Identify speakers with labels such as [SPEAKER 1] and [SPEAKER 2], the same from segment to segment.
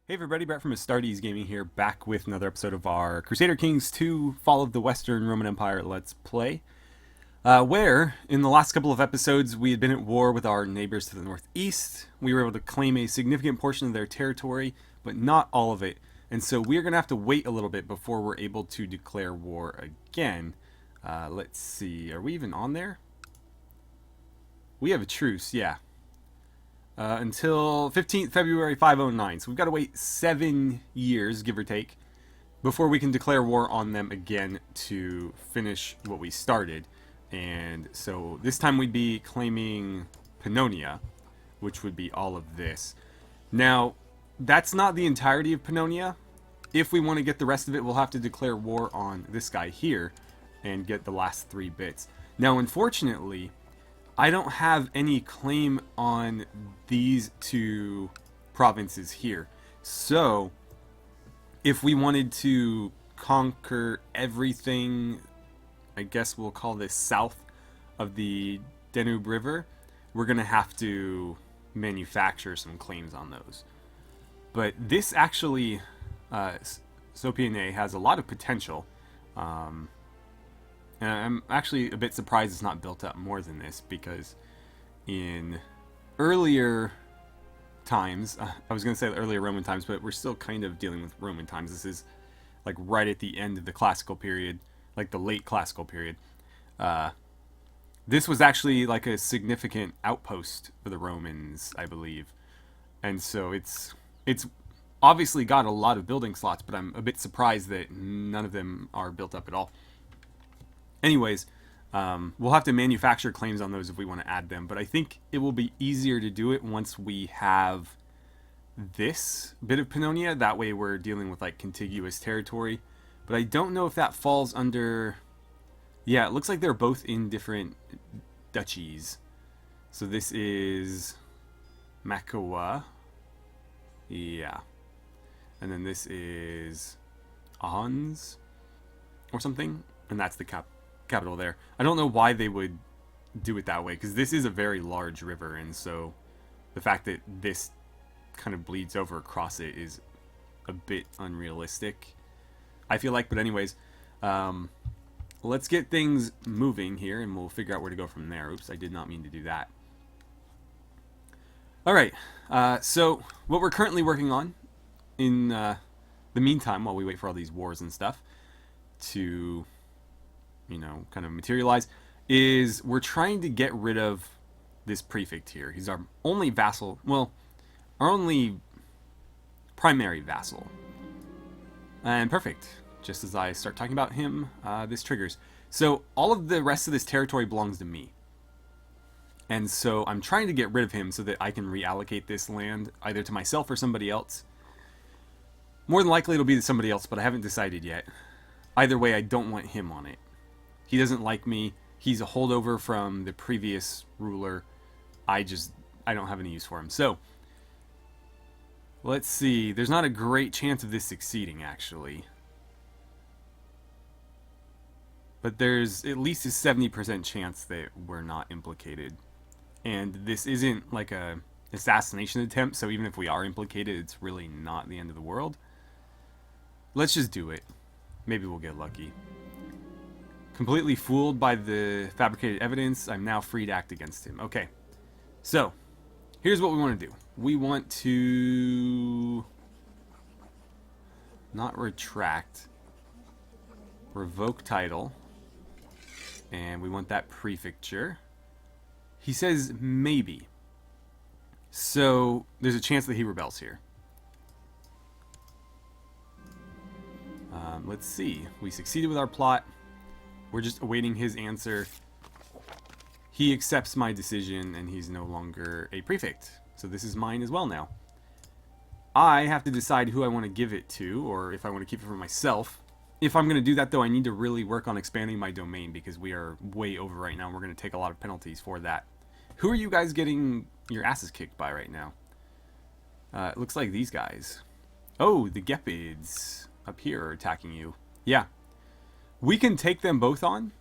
[SPEAKER 1] Hey everybody, Brett from AstartesGaming here, back with another episode of our Crusader Kings 2 Fall of the Western Roman Empire Let's Play. Where, in the last couple of episodes, we had been at war with our neighbors to the northeast. We were able to claim a significant portion of their territory, but not all of it. And so we're going to have to wait a little bit before we're able to declare war again. Let's see, are we even on there? We have a truce, yeah. Until 15th February 509. So we've got to wait 7 years, give or take, before we can declare war on them again to finish what we started. And so this time we'd be claiming Pannonia, which would be all of this. Now, that's not the entirety of Pannonia. If we want to get the rest of it, we'll have to declare war on this guy here and get the last 3 bits. Now, unfortunately, I don't have any claim on these 2 provinces here. So, if we wanted to conquer everything, I guess we'll call this south of the Danube River, we're going to have to manufacture some claims on those. But this actually, Pt.9 has a lot of potential. And I'm actually a bit surprised it's not built up more than this, because in earlier times, I was going to say earlier Roman times, but we're still kind of dealing with Roman times. This is like right at the end of the classical period, like the late classical period. This was actually like a significant outpost for the Romans, I believe. And so it's obviously got a lot of building slots, but I'm a bit surprised that none of them are built up at all. Anyways, we'll have to manufacture claims on those if we want to add them, but I think it will be easier to do it once we have this bit of Pannonia. That way we're dealing with like contiguous territory, but I don't know if that falls under... Yeah, it looks like they're both in different duchies. So this is MacLeod. Yeah. And then this is Ons or something, and that's the capital there. I don't know why they would do it that way, because this is a very large river, and so the fact that this kind of bleeds over across it is a bit unrealistic, I feel like. But anyways, let's get things moving here, and we'll figure out where to go from there. Oops, I did not mean to do that. Alright, so what we're currently working on in the meantime, while we wait for all these wars and stuff to, you know, kind of materialize, is we're trying to get rid of this prefect here. He's our only vassal, well, our only primary vassal. And perfect. Just as I start talking about him, this triggers. So all of the rest of this territory belongs to me. And so I'm trying to get rid of him so that I can reallocate this land either to myself or somebody else. More than likely it'll be to somebody else, but I haven't decided yet. Either way, I don't want him on it. He doesn't like me. He's a holdover from the previous ruler. I don't have any use for him. So, let's see. There's not a great chance of this succeeding, actually. But there's at least a 70% chance that we're not implicated. And this isn't like a assassination attempt, so even if we are implicated, it's really not the end of the world. Let's just do it. Maybe we'll get lucky. Completely fooled by the fabricated evidence, I'm now free to act against him. Okay, so here's what we want to do. We want to not retract, revoke title, and we want that prefecture. He says maybe, so there's a chance that he rebels here. Let's see. We succeeded with our plot. We're just awaiting his answer. He accepts my decision, and he's no longer a prefect. So this is mine as well now. I have to decide who I want to give it to, or if I want to keep it for myself. If I'm going to do that, though, I need to really work on expanding my domain, because we are way over right now, and we're going to take a lot of penalties for that. Who are you guys getting your asses kicked by right now? It looks like these guys. Oh, the Gepids up here are attacking you. Yeah. We can take them both on.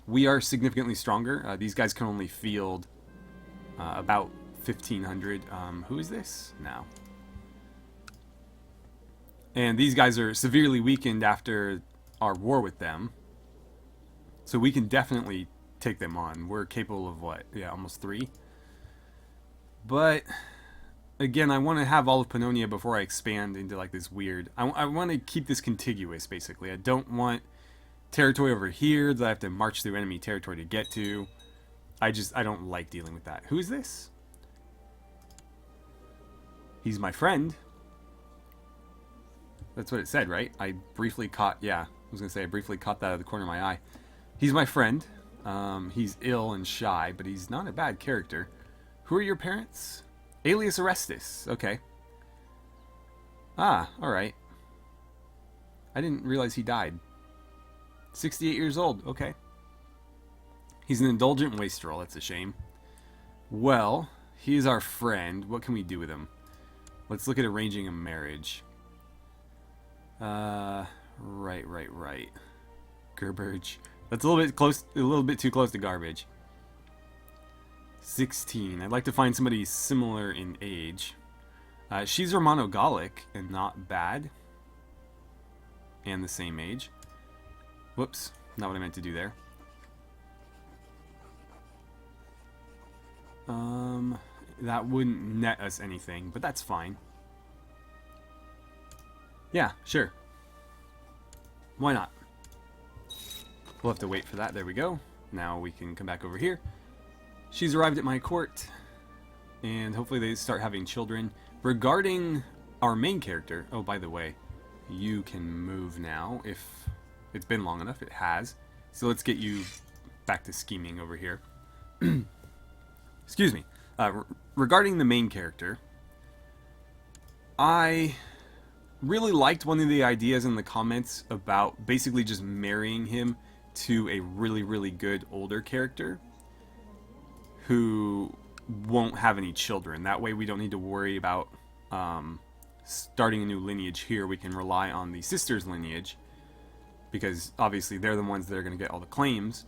[SPEAKER 1] We are significantly stronger. These guys can only field about 1,500. Who is this now? And these guys are severely weakened after our war with them. So we can definitely take them on. We're capable of what? Yeah, almost 3. But again, I want to have all of Pannonia before I expand into like this weird... I want to keep this contiguous, basically. I don't want territory over here that I have to march through enemy territory to get to. I don't like dealing with that. Who is this? He's my friend. That's what it said, right? I briefly caught... Yeah, I was going to say I briefly caught that out of the corner of my eye. He's my friend. He's ill and shy, but he's not a bad character. Who are your parents? Alias Orestes. Okay. Ah, alright. I didn't realize he died. 68 years old. Okay. He's an indulgent wastrel. That's a shame. Well, he is our friend. What can we do with him? Let's look at arranging a marriage. Right. Garbage. That's a little bit too close to garbage. 16. I'd like to find somebody similar in age. She's Romano-Gallic and not bad. And the same age. Whoops. Not what I meant to do there. That wouldn't net us anything, but that's fine. Yeah, sure. Why not? We'll have to wait for that. There we go. Now we can come back over here. She's arrived at my court, and hopefully they start having children. Regarding our main character, oh, by the way, you can move now if it's been long enough. It has. So let's get you back to scheming over here. Excuse me. Regarding the main character, I really liked one of the ideas in the comments about basically just marrying him to a really, really good older character who won't have any children. That way we don't need to worry about starting a new lineage here. We can rely on the sister's lineage because obviously they're the ones that are going to get all the claims.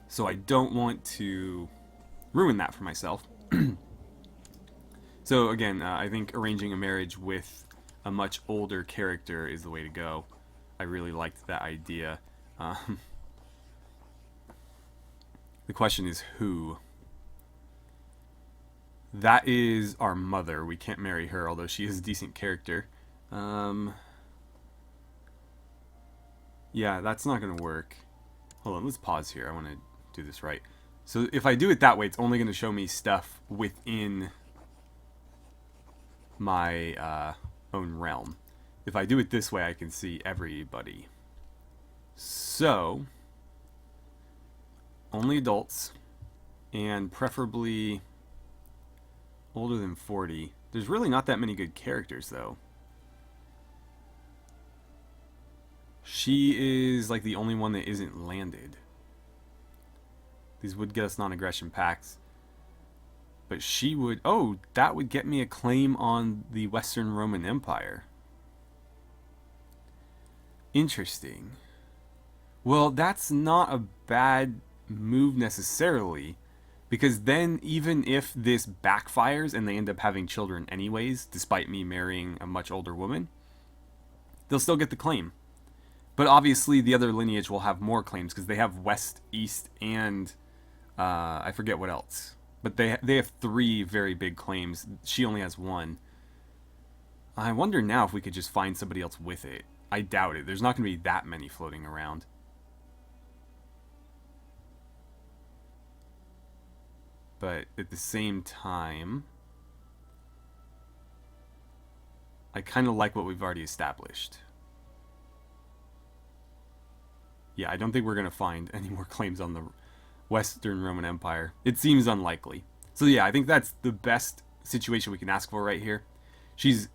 [SPEAKER 1] So I don't want to ruin that for myself. So again, I think arranging a marriage with a much older character is the way to go. I really liked that idea. The question is who? That is our mother. We can't marry her, although she is a decent character. Yeah, that's not going to work. Hold on, let's pause here. I want to do this right. So if I do it that way, it's only going to show me stuff within my own realm. If I do it this way, I can see everybody. So, only adults, and preferably older than 40. There's really not that many good characters, though. She is like the only one that isn't landed. These would get us non-aggression pacts. But she would... Oh, that would get me a claim on the Western Roman Empire. Interesting. Well, that's not a bad move necessarily. Because then, even if this backfires and they end up having children anyways, despite me marrying a much older woman, they'll still get the claim. But obviously, the other lineage will have more claims because they have West, East, and... I forget what else. But they have 3 very big claims. She only has 1. I wonder now if we could just find somebody else with it. I doubt it. There's not going to be that many floating around. But at the same time, I kind of like what we've already established. Yeah, I don't think we're going to find any more claims on the Western Roman Empire. It seems unlikely. So yeah, I think that's the best situation we can ask for right here. She's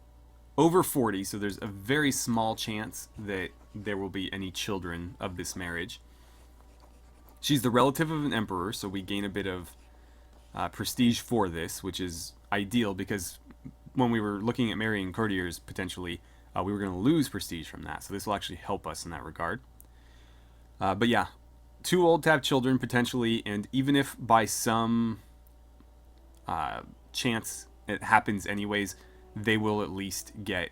[SPEAKER 1] over 40, so there's a very small chance that there will be any children of this marriage. She's the relative of an emperor, so we gain a bit of prestige for this, which is ideal because when we were looking at marrying courtiers, potentially, we were going to lose prestige from that. So this will actually help us in that regard. But yeah, too old to have children, potentially, and even if by some chance it happens anyways, they will at least get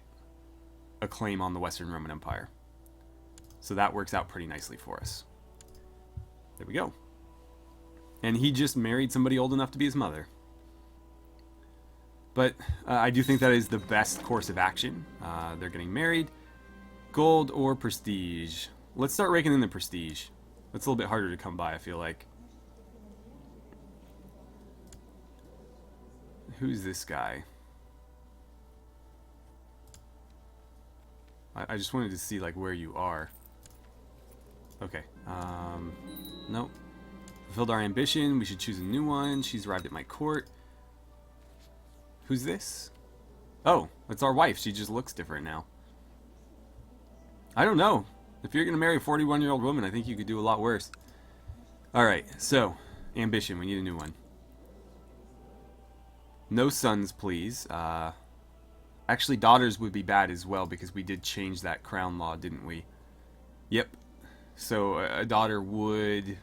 [SPEAKER 1] a claim on the Western Roman Empire. So that works out pretty nicely for us. There we go. And he just married somebody old enough to be his mother. But I do think that is the best course of action. They're getting married. Gold or prestige? Let's start raking in the prestige. That's a little bit harder to come by, I feel like. Who's this guy? I just wanted to see, like, where you are. Okay. Nope. Fulfilled our ambition. We should choose a new one. She's arrived at my court. Who's this? Oh, it's our wife. She just looks different now. I don't know. If you're going to marry a 41-year-old woman, I think you could do a lot worse. Alright, so, ambition. We need a new one. No sons, please. Actually, daughters would be bad as well, because we did change that crown law, didn't we? Yep. So, a daughter would...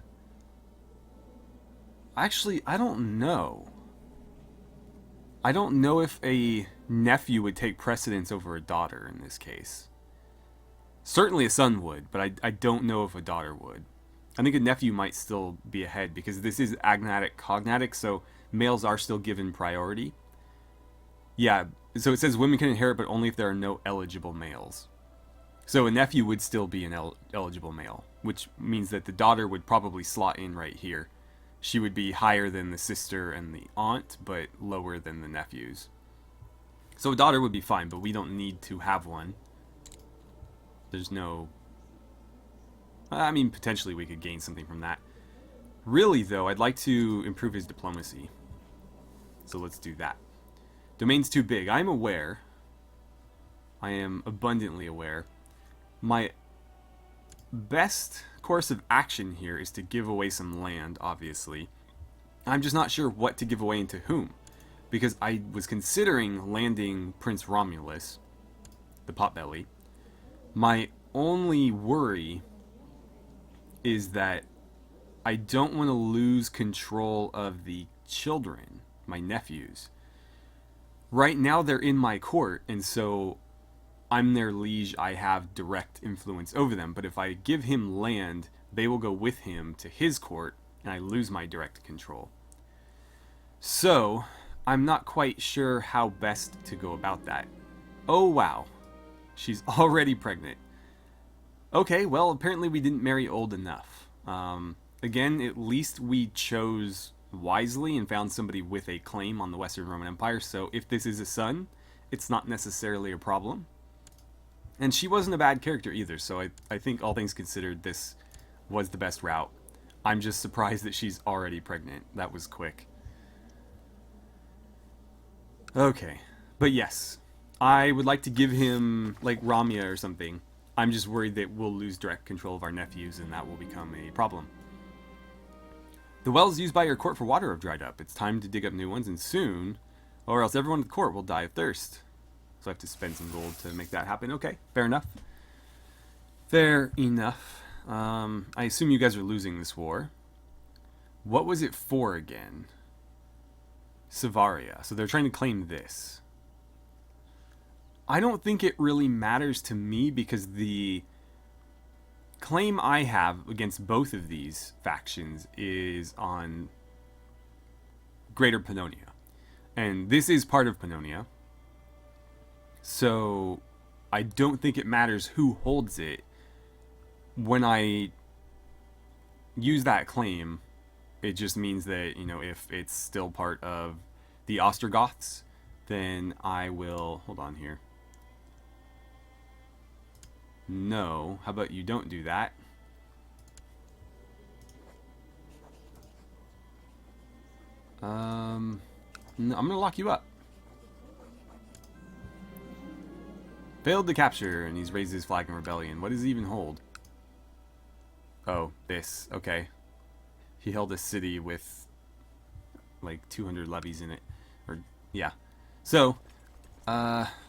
[SPEAKER 1] Actually, I don't know. I don't know if a nephew would take precedence over a daughter in this case. Certainly a son would, but I don't know if a daughter would. I think a nephew might still be ahead, because this is agnatic cognatic, so males are still given priority. Yeah, so it says women can inherit, but only if there are no eligible males. So a nephew would still be an eligible male, which means that the daughter would probably slot in right here. She would be higher than the sister and the aunt, but lower than the nephews. So a daughter would be fine, but we don't need to have one. There's no... I mean, potentially we could gain something from that. Really, though, I'd like to improve his diplomacy. So let's do that. Domain's too big. I'm aware. I am abundantly aware. My best course of action here is to give away some land, obviously. I'm just not sure what to give away and to whom. Because I was considering landing Prince Romulus, the potbelly. My only worry is that I don't want to lose control of the children, my nephews. Right now they're in my court, and so I'm their liege. I have direct influence over them. But if I give him land, they will go with him to his court, and I lose my direct control. So, I'm not quite sure how best to go about that. Oh, wow. She's already pregnant. Okay, well, apparently we didn't marry old enough. Again, at least we chose wisely and found somebody with a claim on the Western Roman Empire, so if this is a son, it's not necessarily a problem. And she wasn't a bad character either, so I think all things considered, this was the best route. I'm just surprised that she's already pregnant. That was quick. Okay, but yes, I would like to give him, like, Ramia or something. I'm just worried that we'll lose direct control of our nephews, and that will become a problem. The wells used by your court for water have dried up. It's time to dig up new ones, and soon, or else everyone at the court will die of thirst. So I have to spend some gold to make that happen. Okay, fair enough. Fair enough. I assume you guys are losing this war. What was it for again? Savaria. So they're trying to claim this. I don't think it really matters to me because the claim I have against both of these factions is on Greater Pannonia. And this is part of Pannonia. So I don't think it matters who holds it. When I use that claim, it just means that, you know, if it's still part of the Ostrogoths, then I will... Hold on here. No. How about you don't do that? No, I'm going to lock you up. Failed to capture, and he's raised his flag in rebellion. What does he even hold? Oh, this. Okay. He held a city with like 200 levies in it. Or, yeah. So,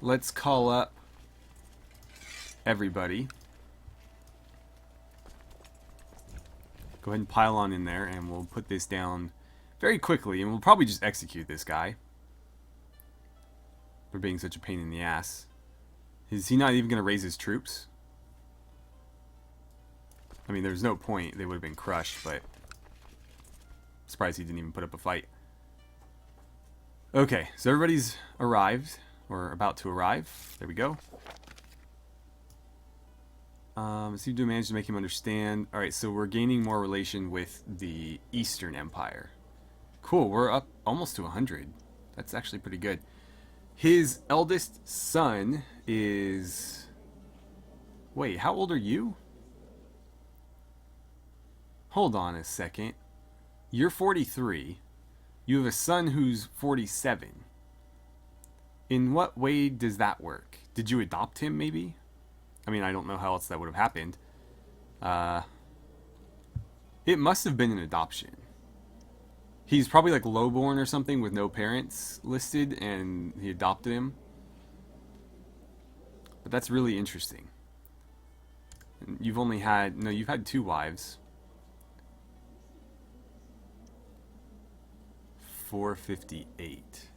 [SPEAKER 1] let's call up everybody. Go ahead and pile on in there, and we'll put this down very quickly, and we'll probably just execute this guy for being such a pain in the ass. Is he not even going to raise his troops? I mean, there's no point. They would have been crushed, but... surprised he didn't even put up a fight. Okay, so everybody's arrived, or about to arrive. There we go. Seem to manage to make him understand. Alright, so we're gaining more relation with the Eastern Empire. Cool, we're up almost to 100. That's actually pretty good. His eldest son is... wait, how old are you? Hold on a second. You're 43. You have a son who's 47. In what way does that work? Did you adopt him, maybe? I mean, I don't know how else that would have happened. It must have been an adoption. He's probably like lowborn or something with no parents listed, and he adopted him. But that's really interesting. You've only had... no, you've had 2 wives. 458.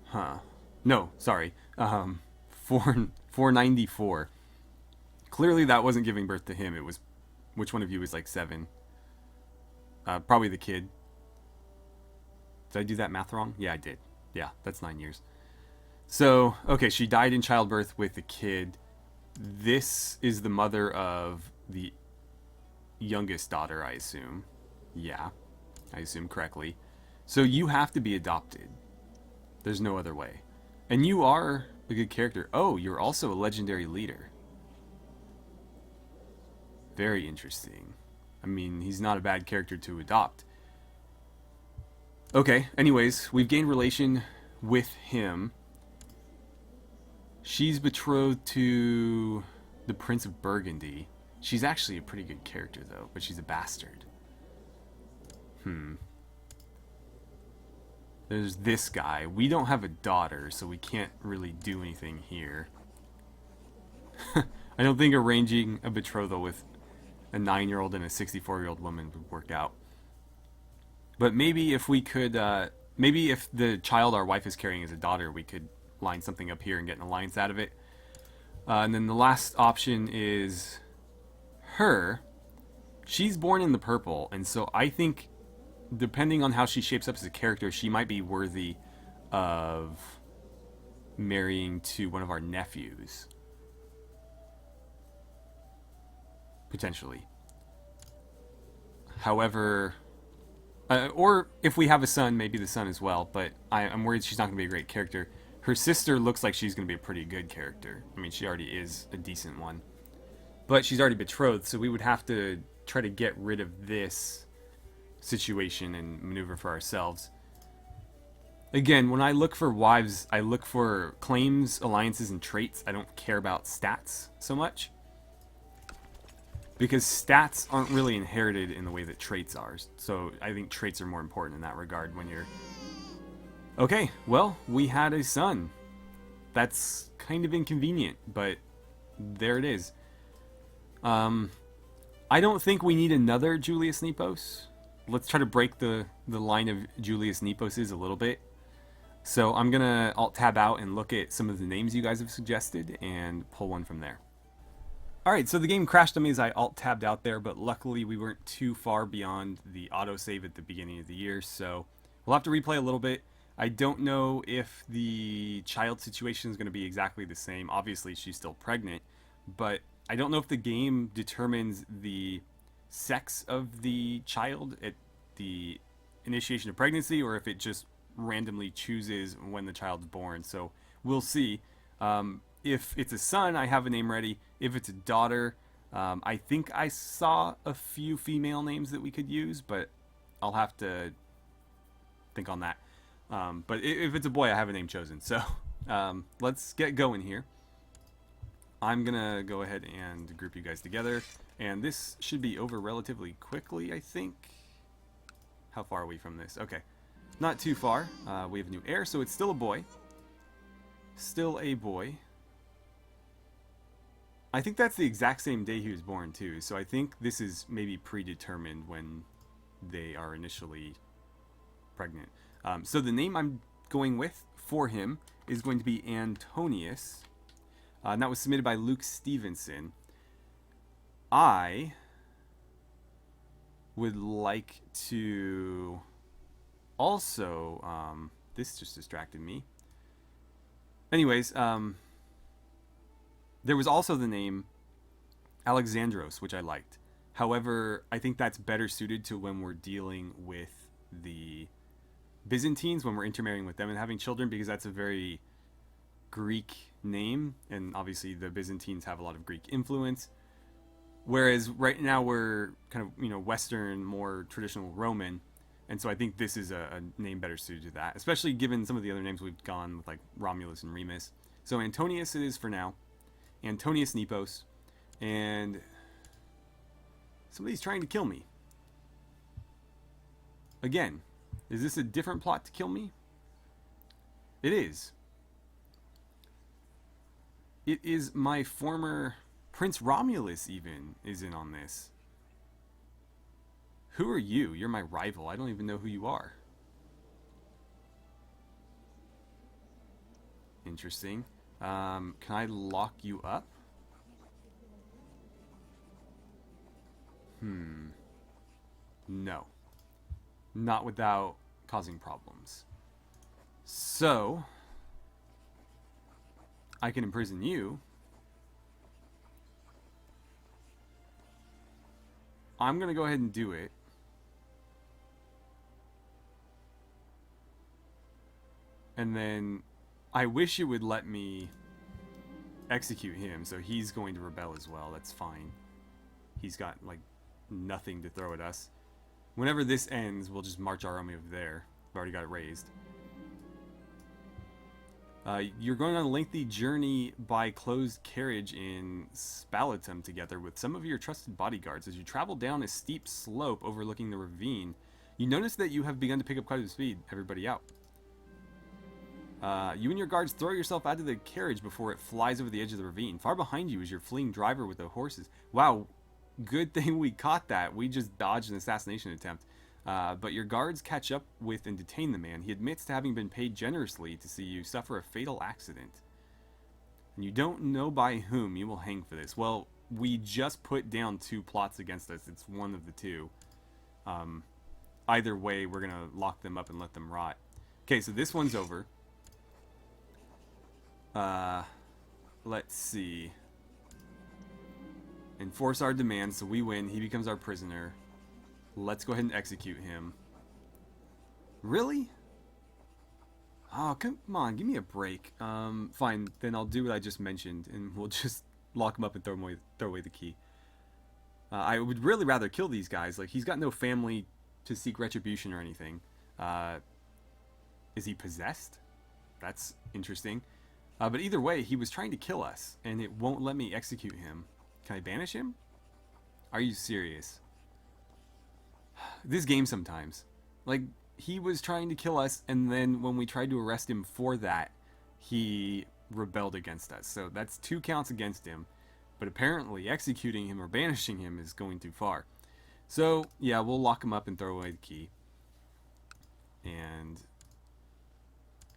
[SPEAKER 1] Huh. No, sorry. 494. Clearly that wasn't giving birth to him. It was... which one of you was like 7? Probably the kid. Did I do that math wrong? Yeah, I did. Yeah, that's 9 years. So, okay, she died in childbirth with the kid. This is the mother of the youngest daughter, I assume. Yeah, I assume correctly. So you have to be adopted. There's no other way. And you are a good character. Oh, you're also a legendary leader. Very interesting. I mean, he's not a bad character to adopt. Okay, anyways, we've gained relation with him. She's betrothed to the Prince of Burgundy. She's actually a pretty good character, though, but she's a bastard. There's this guy. We don't have a daughter, so we can't really do anything here. I don't think arranging a betrothal with a 9-year-old and a 64-year-old woman would work out. But maybe if we could, maybe if the child our wife is carrying is a daughter, we could line something up here and get an alliance out of it. And then the last option is her. She's born in the purple, and so I think, depending on how she shapes up as a character, she might be worthy of marrying to one of our nephews. Potentially. However, or if we have a son, maybe the son as well, but I'm worried she's not going to be a great character. Her sister looks like she's going to be a pretty good character. I mean, she already is a decent one. But she's already betrothed, so we would have to try to get rid of this situation and maneuver for ourselves. Again, when I look for wives, I look for claims, alliances, and traits. I don't care about stats so much. Because stats aren't really inherited in the way that traits are. So I think traits are more important in that regard when you're... Okay, well, we had a son. That's kind of inconvenient, but there it is. I don't think we need another Julius Nepos. Let's try to break the line of Julius Neposes a little bit. So I'm going to Alt-Tab out and look at some of the names you guys have suggested and pull one from there. Alright, so the game crashed on me as I Alt-Tabbed out there, but luckily we weren't too far beyond the autosave at the beginning of the year, so we'll have to replay a little bit. I don't know if the child situation is going to be exactly the same. Obviously, she's still pregnant, but I don't know if the game determines the sex of the child at the initiation of pregnancy, or if it just randomly chooses when the child's born. So we'll see. If it's a son, I have a name ready. If it's a daughter, I think I saw a few female names that we could use, but I'll have to think on that. But if it's a boy, I have a name chosen. So let's get going here. I'm going to go ahead and group you guys together. And this should be over relatively quickly, I think. How far are we from this? Okay. Not too far. We have a new heir, so it's still a boy. Still a boy. I think that's the exact same day he was born, too. So I think this is maybe predetermined when they are initially pregnant. So the name I'm going with for him is going to be Antonius. And that was submitted by Luke Stevenson. I would like to also... this just distracted me. Anyways, there was also the name Alexandros, which I liked. However, I think that's better suited to when we're dealing with the Byzantines, when we're intermarrying with them and having children, because that's a very Greek name, and obviously the Byzantines have a lot of Greek influence. Whereas right now we're kind of, Western, more traditional Roman, and so I think this is a name better suited to that, especially given some of the other names we've gone with, like Romulus and Remus. So Antonius it is for now. Antonius Nepos. And somebody's trying to kill me. Again, is this a different plot to kill me? It is. It is my former Prince Romulus even is in on this. Who are you? You're my rival. I don't even know who you are. Interesting. Can I lock you up? No. Not without causing problems. So, I can imprison you. I'm going to go ahead and do it. And then I wish it would let me execute him, so he's going to rebel as well. That's fine. He's got, like, nothing to throw at us. Whenever this ends, we'll just march our army over there. We've already got it raised. You're going on a lengthy journey by closed carriage in Spalatum together with some of your trusted bodyguards. As you travel down a steep slope overlooking the ravine, you notice that you have begun to pick up quite a bit of speed. Everybody out. You and your guards throw yourself out of the carriage before it flies over the edge of the ravine. Far behind you is your fleeing driver with the horses. Wow, good thing we caught that. We just dodged an assassination attempt. But your guards catch up with and detain the man. He admits to having been paid generously to see you suffer a fatal accident. And you don't know by whom you will hang for this. Well, we just put down 2 plots against us. It's one of the 2. Either way, we're going to lock them up and let them rot. Okay, so this one's over. Let's see. Enforce our demands, so we win. He becomes our prisoner. Let's go ahead and execute him. Really? Oh, come on, give me a break. Fine, then I'll do what I just mentioned, and we'll just lock him up and throw away the key. I would really rather kill these guys. Like, he's got no family to seek retribution or anything. Is he possessed? That's interesting. But either way, he was trying to kill us, and it won't let me execute him. Can I banish him? Are you serious? This game sometimes. Like, he was trying to kill us, and then when we tried to arrest him for that, he rebelled against us. So that's 2 counts against him. But apparently, executing him or banishing him is going too far. So, yeah, we'll lock him up and throw away the key. And...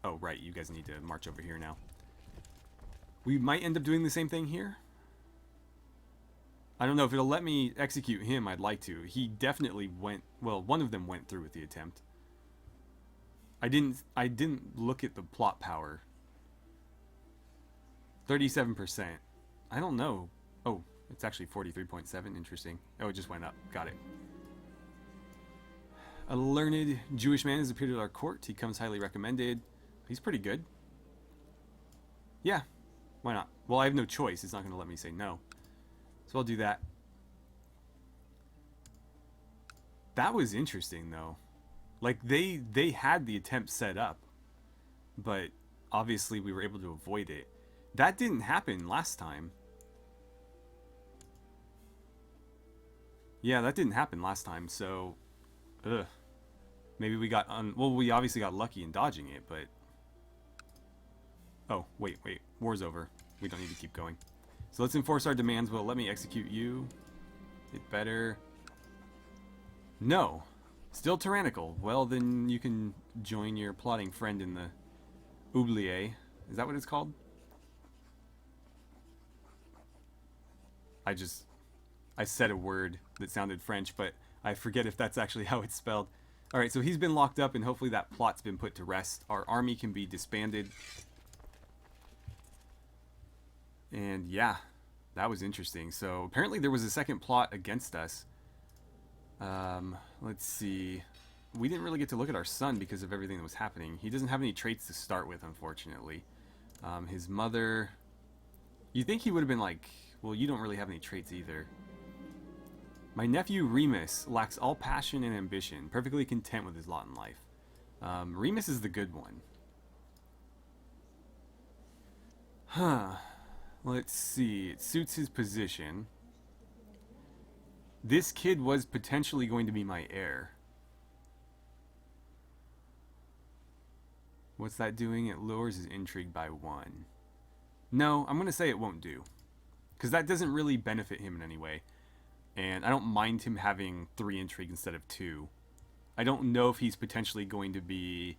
[SPEAKER 1] oh, right, you guys need to march over here now. We might end up doing the same thing here. I don't know if it'll let me execute him. I'd like to. He definitely went... well, one of them went through with the attempt. I didn't look at the plot power. 37%. I don't know. Oh, it's actually 43.7. Interesting. Oh, it just went up. Got it. A learned Jewish man has appeared at our court. He comes highly recommended. He's pretty good. Yeah. Why not? Well, I have no choice. It's not going to let me say no. So I'll do that. That was interesting, though. Like, they had the attempt set up, but obviously we were able to avoid it. That didn't happen last time. Yeah, that didn't happen last time, so... ugh. Maybe we got... well, we obviously got lucky in dodging it, but... oh, wait. War's over. We don't need to keep going. So let's enforce our demands. Will it let me execute you? It better... no. Still tyrannical. Well, then you can join your plotting friend in the oubliette. Is that what it's called? I said a word that sounded French, but I forget if that's actually how it's spelled. Alright, so he's been locked up, and hopefully that plot's been put to rest. Our army can be disbanded. And yeah, that was interesting. So apparently there was a second plot against us. Let's see. We didn't really get to look at our son because of everything that was happening. He doesn't have any traits to start with, unfortunately. His mother... You think he would have been like... Well, you don't really have any traits either. My nephew Remus lacks all passion and ambition, perfectly content with his lot in life. Remus is the good one. Huh. Let's see. It suits his position. This kid was potentially going to be my heir. What's that doing? It lowers his intrigue by 1. No, I'm going to say it won't do. Because that doesn't really benefit him in any way. And I don't mind him having 3 intrigue instead of 2. I don't know if he's potentially going to be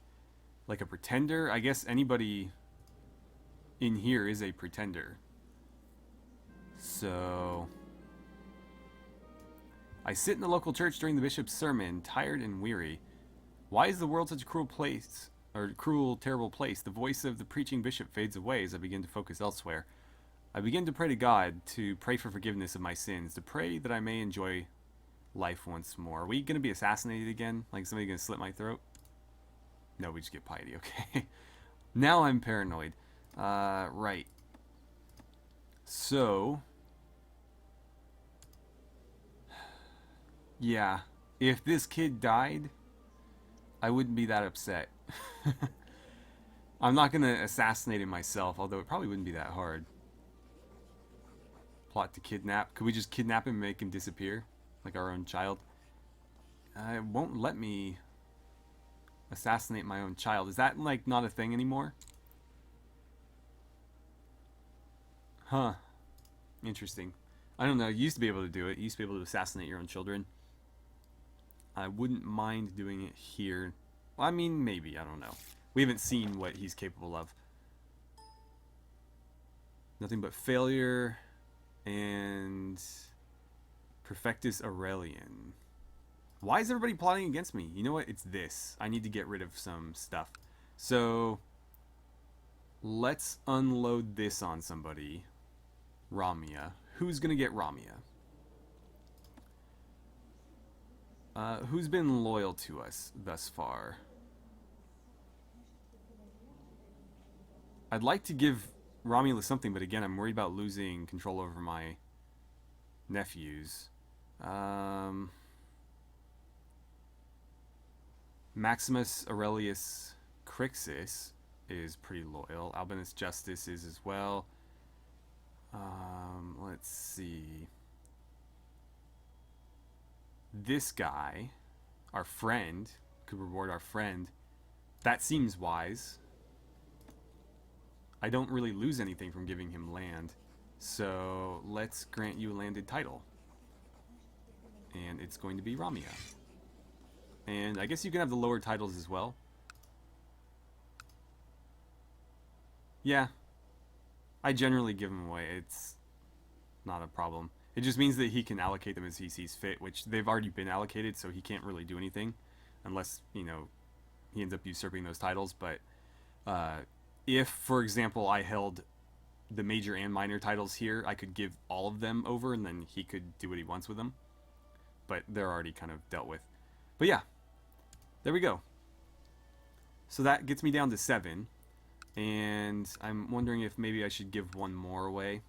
[SPEAKER 1] like a pretender. I guess anybody in here is a pretender. So... I sit in the local church during the bishop's sermon, tired and weary. Why is the world such a cruel place, or cruel, terrible place? The voice of the preaching bishop fades away as I begin to focus elsewhere. I begin to pray to God, to pray for forgiveness of my sins, to pray that I may enjoy life once more. Are we going to be assassinated again? Like somebody going to slit my throat? No, we just get piety, okay. Now I'm paranoid. Right. So... Yeah, if this kid died, I wouldn't be that upset. I'm not going to assassinate him myself, although it probably wouldn't be that hard. Plot to kidnap. Could we just kidnap him and make him disappear? Like our own child? It won't let me assassinate my own child. Is that, like, not a thing anymore? Huh. Interesting. I don't know. You used to be able to do it. You used to be able to assassinate your own children. I wouldn't mind doing it here. Well, I mean, maybe. I don't know. We haven't seen what he's capable of. Nothing but failure and Perfectus Aurelian. Why is everybody plotting against me? You know what? It's this. I need to get rid of some stuff. So, let's unload this on somebody. Ramia. Who's going to get Ramia? Who's been loyal to us thus far? I'd like to give Romulus something, but again, I'm worried about losing control over my nephews. Maximus Aurelius Crixus is pretty loyal. Albinus Justus is as well. Let's see. This guy, our friend, could reward our friend. That seems wise. I don't really lose anything from giving him land. So let's grant you a landed title. And it's going to be Ramia. And I guess you can have the lower titles as well. Yeah. I generally give them away. It's not a problem. It just means that he can allocate them as he sees fit, which they've already been allocated, so he can't really do anything. Unless, you know, he ends up usurping those titles. But if, for example, I held the major and minor titles here, I could give all of them over, and then he could do what he wants with them. But they're already kind of dealt with. But yeah, there we go. So that gets me down to 7. And I'm wondering if maybe I should give one more away.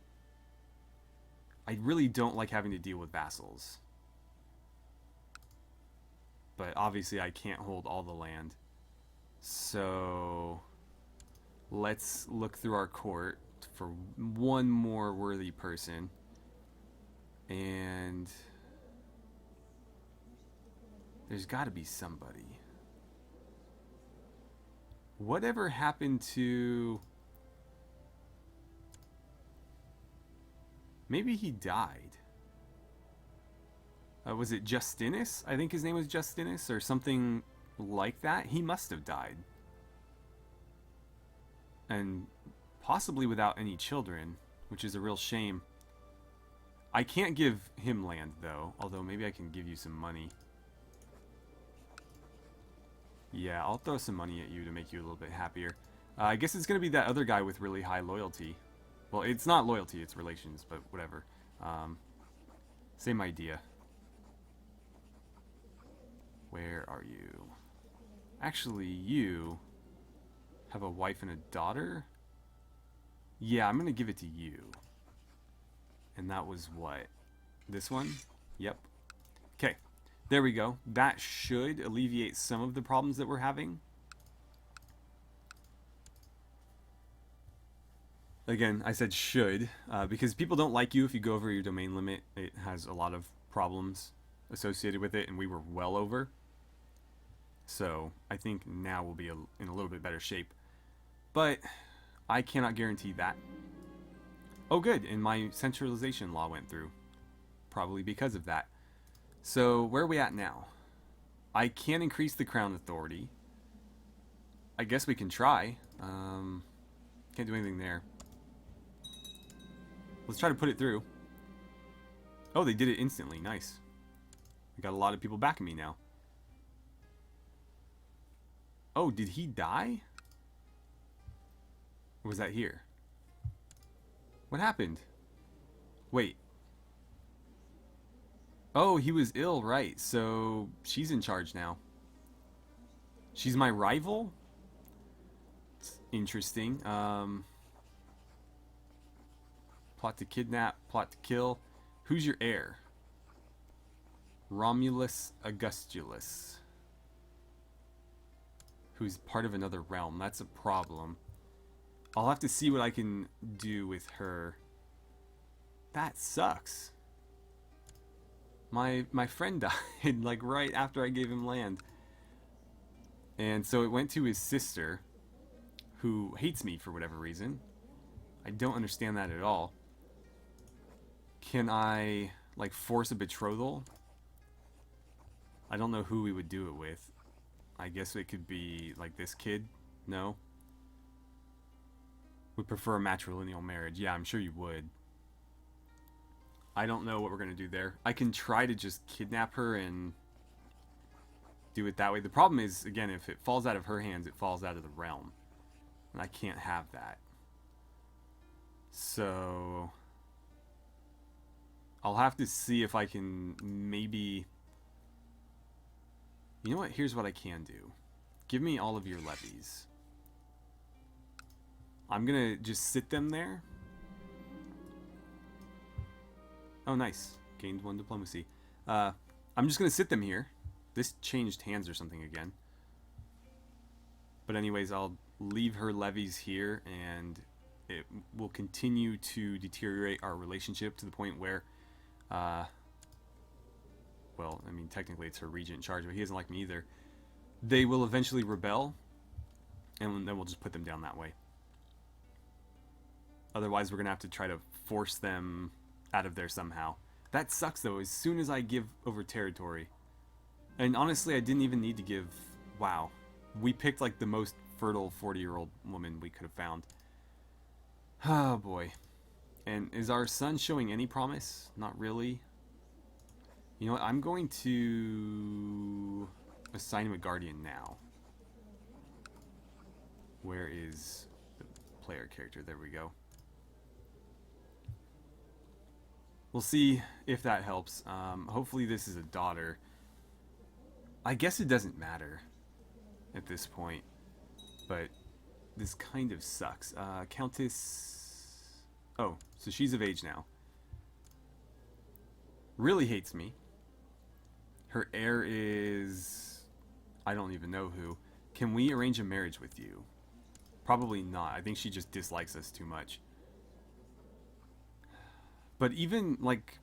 [SPEAKER 1] I really don't like having to deal with vassals. But obviously I can't hold all the land. So let's look through our court for one more worthy person. And there's got to be somebody. Whatever happened to... Maybe he died. Was it Justinus? I think his name was Justinus or something like that. He must have died. and possibly without any children, which is a real shame. I can't give him land, though, although maybe I can give you some money. Yeah, I'll throw some money at you to make you a little bit happier. I guess it's going to be that other guy with really high loyalty. Well, it's not loyalty, it's relations, but whatever. Same idea. Where are you? Actually, you have a wife and a daughter? Yeah, I'm going to give it to you. And that was what? This one? Yep. Okay. There we go. That should alleviate some of the problems that we're having. Again, I said should, because people don't like you if you go over your domain limit. It has a lot of problems associated with it, and we were well over. So I think now we'll be in a little bit better shape. But I cannot guarantee that. Oh good, and my centralization law went through. Probably because of that. So where are we at now? I can increase the crown authority. I guess we can try. Can't do anything there. Let's try to put it through. Oh, they did it instantly. Nice. I got a lot of people backing me now. Oh, did he die? Or was that here? What happened? Wait. Oh, he was ill, right. So she's in charge now. She's my rival? It's interesting. Plot to kidnap, plot to kill. Who's your heir? Romulus Augustulus. Who's part of another realm. That's a problem. I'll have to see what I can do with her. That sucks. My friend died like right after I gave him land. And so it went to his sister, who hates me for whatever reason. I don't understand that at all. Can I like force a betrothal? I don't know who we would do it with. I guess it could be like this kid. No? Would prefer a matrilineal marriage. Yeah, I'm sure you would. I don't know what we're going to do there. I can try to just kidnap her and do it that way. The problem is, again, if it falls out of her hands, it falls out of the realm. And I can't have that. So I'll have to see if I can maybe... You know what? Here's what I can do. Give me all of your levies. I'm going to just sit them there. Oh, nice. Gained 1 diplomacy. I'm just going to sit them here. This changed hands or something again. But anyways, I'll leave her levies here, and it will continue to deteriorate our relationship to the point where, well, I mean, technically it's her regent in charge, but he doesn't like me either. They will eventually rebel, and then we'll just put them down that way. Otherwise, we're going to have to try to force them out of there somehow. That sucks, though, as soon as I give over territory. And honestly, I didn't even need to give... Wow. We picked, like, the most fertile 40-year-old woman we could have found. Oh, boy. And is our son showing any promise? Not really. You know what? I'm going to assign him a guardian now. Where is the player character? There we go. We'll see if that helps. Hopefully this is a daughter. I guess it doesn't matter at this point. But this kind of sucks. Countess... Oh, so she's of age now. Really hates me. Her heir is... I don't even know who. Can we arrange a marriage with you? Probably not. I think she just dislikes us too much. But even, like...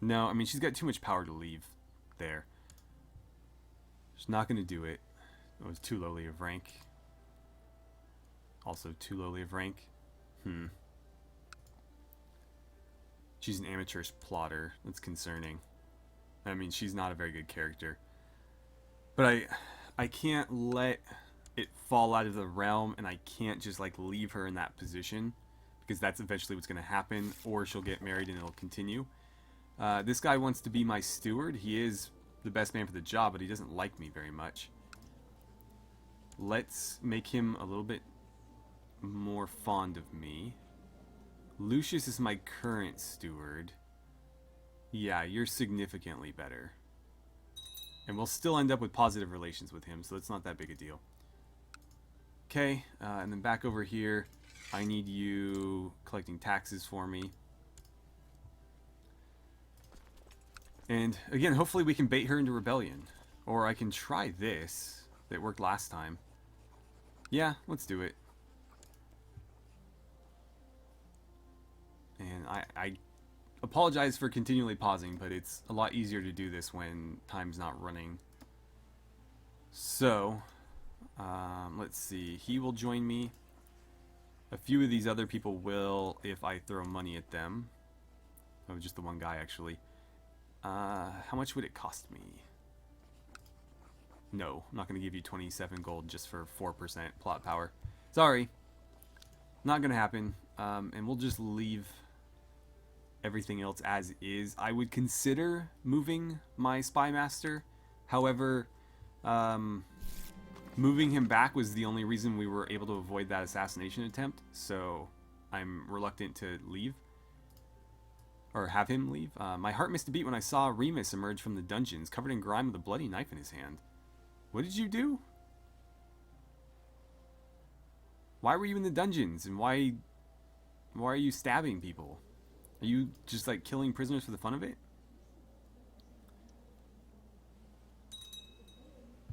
[SPEAKER 1] No, I mean, she's got too much power to leave there. She's not going to do it. It was too lowly of rank. Also too lowly of rank. She's an amateurish plotter. That's concerning. I mean, she's not a very good character. But I can't let it fall out of the realm, and I can't just like leave her in that position, because that's eventually what's going to happen, or she'll get married and it'll continue. This guy wants to be my steward. He is the best man for the job, but he doesn't like me very much. Let's make him a little bit more fond of me. Lucius is my current steward. Yeah, you're significantly better. And we'll still end up with positive relations with him, so it's not that big a deal. Okay, and then back over here, I need you collecting taxes for me. And again, hopefully we can bait her into rebellion. Or I can try this. That worked last time. Yeah, let's do it. And I apologize for continually pausing, but it's a lot easier to do this when time's not running. So, let's see. He will join me. A few of these other people will if I throw money at them. Oh, just the one guy, actually. How much would it cost me? No, I'm not going to give you 27 gold just for 4% plot power. Sorry. Not going to happen. And we'll just leave everything else as is. I would consider moving my spy master. However, moving him back was the only reason we were able to avoid that assassination attempt. So I'm reluctant to leave. Or have him leave. My heart missed a beat when I saw Remus emerge from the dungeons, covered in grime with a bloody knife in his hand. What did you do? Why were you in the dungeons? And why are you stabbing people? Are you just like killing prisoners for the fun of it?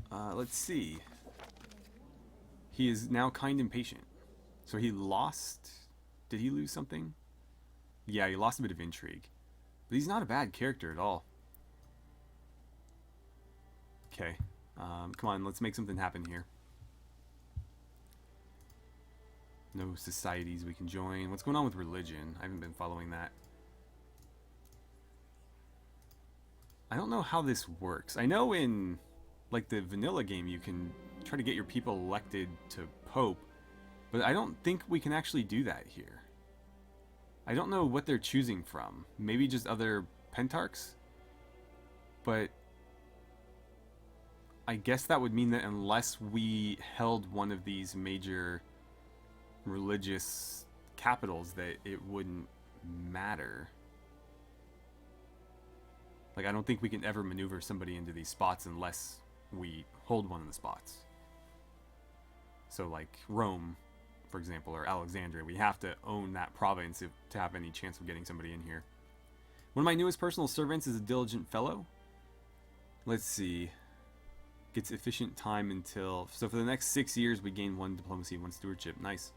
[SPEAKER 1] Let's see. He is now kind and patient. So he lost... Did he lose something? Yeah, he lost a bit of intrigue. But he's not a bad character at all. Okay. Come on, let's make something happen here. No societies we can join. What's going on with religion? I haven't been following that. I don't know how this works. I know in, like, the vanilla game you can try to get your people elected to Pope, but I don't think we can actually do that here. I don't know what they're choosing from. Maybe just other pentarchs? But I guess that would mean that unless we held one of these major religious capitals, that it wouldn't matter. Like, I don't think we can ever maneuver somebody into these spots unless we hold one of the spots. So, like, Rome, for example, or Alexandria, we have to own that province to have any chance of getting somebody in here. One of my newest personal servants is a diligent fellow. Let's see. Gets efficient time until... So for the next 6 years, we gain 1 diplomacy, 1 stewardship. Nice.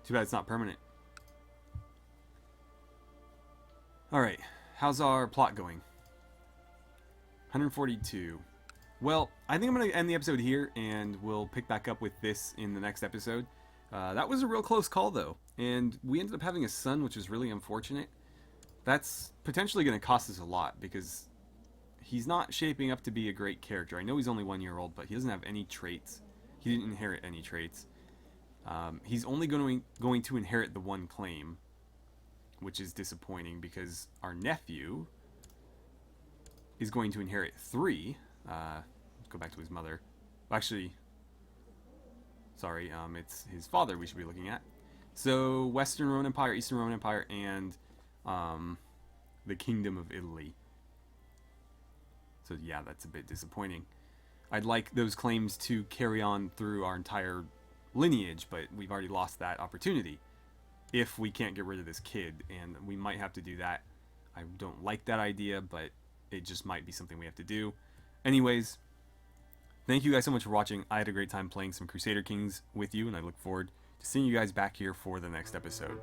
[SPEAKER 1] Too bad it's not permanent. Alright. How's our plot going? 142. Well, I think I'm going to end the episode here, and we'll pick back up with this in the next episode. That was a real close call, though. And we ended up having a son, which was really unfortunate. That's potentially going to cost us a lot, because he's not shaping up to be a great character. I know he's only 1 year old, but he doesn't have any traits. He didn't inherit any traits. He's only going to inherit the 1 claim, which is disappointing, because our nephew is going to inherit 3. Let's go back to his mother. Actually, sorry, it's his father we should be looking at. So, Western Roman Empire, Eastern Roman Empire, and the Kingdom of Italy. So yeah, that's a bit disappointing. I'd like those claims to carry on through our entire lineage, but we've already lost that opportunity if we can't get rid of this kid, and we might have to do that. I don't like that idea, but it just might be something we have to do. Anyways, thank you guys so much for watching. I had a great time playing some Crusader Kings with you, and I look forward to seeing you guys back here for the next episode.